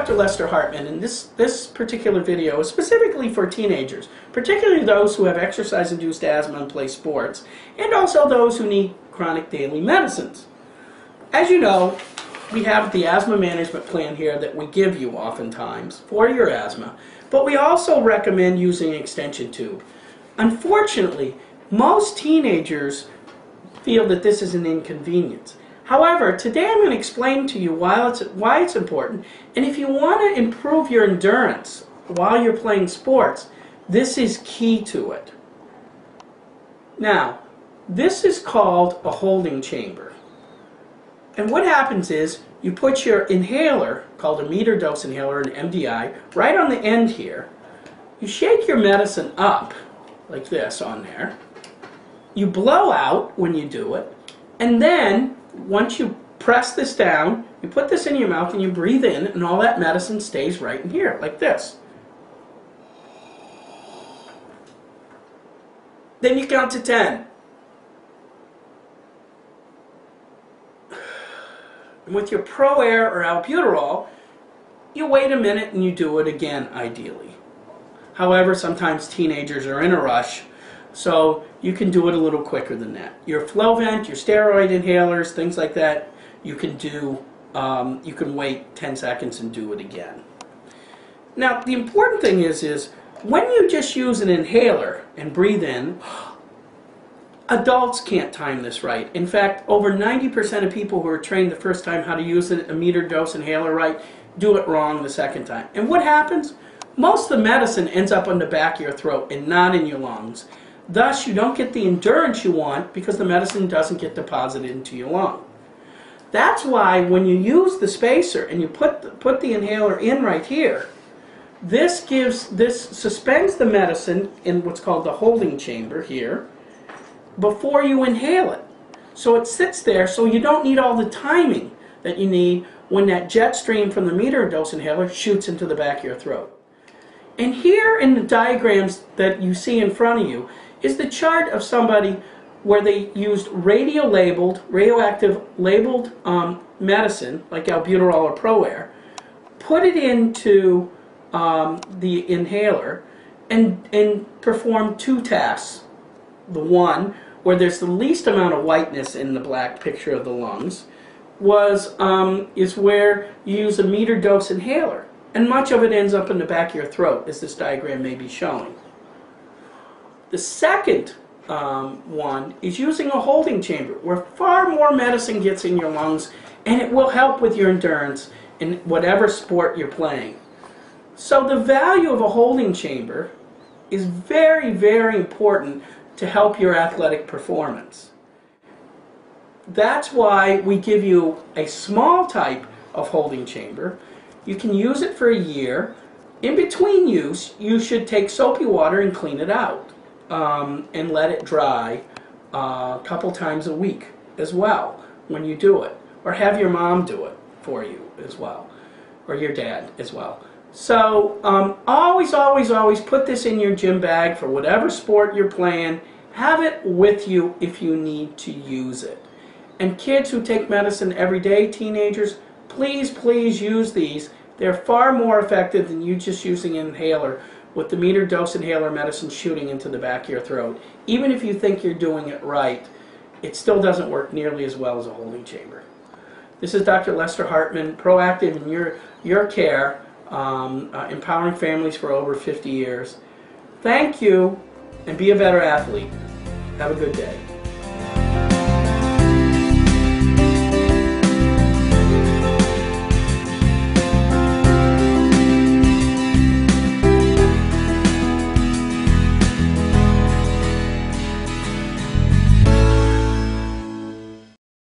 Dr. Lester Hartman, and this particular video is specifically for teenagers, particularly those who have exercise-induced asthma and play sports, and also those who need chronic daily medicines. As you know, we have the asthma management plan here that we give you oftentimes for your asthma, but we also recommend using an extension tube. Unfortunately, most teenagers feel that this is an inconvenience. However, today I'm going to explain to you why it's important, and if you want to improve your endurance while you're playing sports, this is key to it. Now, this is called a holding chamber. And what happens is you put your inhaler, called a meter dose inhaler, an MDI, right on the end here. You shake your medicine up like this on there. You blow out when you do it, and then once you press this down, you put this in your mouth and you breathe in, and all that medicine stays right in here, like this. Then you count to 10. And with your Pro Air or albuterol, you wait a minute and you do it again, ideally. However, sometimes teenagers are in a rush, so you can do it a little quicker than that. Your Flovent, your steroid inhalers, things like that, you can do. You can wait 10 seconds and do it again. Now, the important thing is when you just use an inhaler and breathe in, adults can't time this right. In fact, over 90% of people who are trained the first time how to use a meter dose inhaler right do it wrong the second time. And what happens? Most of the medicine ends up on the back of your throat and not in your lungs. Thus, you don't get the endurance you want because the medicine doesn't get deposited into your lung. That's why when you use the spacer and you put the inhaler in right here, this suspends the medicine in what's called the holding chamber here before you inhale it. So it sits there, so you don't need all the timing that you need when that jet stream from the meter dose inhaler shoots into the back of your throat. And here in the diagrams that you see in front of you is the chart of somebody where they used radioactive labeled medicine, like albuterol or Pro Air, put it into the inhaler, and performed two tasks. The one, where there's the least amount of whiteness in the black picture of the lungs, is where you use a meter dose inhaler. And much of it ends up in the back of your throat, as this diagram may be showing. The second one is using a holding chamber, where far more medicine gets in your lungs, and it will help with your endurance in whatever sport you're playing. So the value of a holding chamber is very, very important to help your athletic performance. That's why we give you a small type of holding chamber. You can use it for a year. In between use, you should take soapy water and clean it out and let it dry a couple times a week as well when you do it. Or have your mom do it for you as well, or your dad as well. So always, always, always put this in your gym bag for whatever sport you're playing. Have it with you if you need to use it. And kids who take medicine every day, teenagers, please, please use these. They're far more effective than you just using an inhaler with the meter dose inhaler medicine shooting into the back of your throat. Even if you think you're doing it right, it still doesn't work nearly as well as a holding chamber. This is Dr. Lester Hartman, proactive in your care, empowering families for over 50 years. Thank you, and be a better athlete. Have a good day.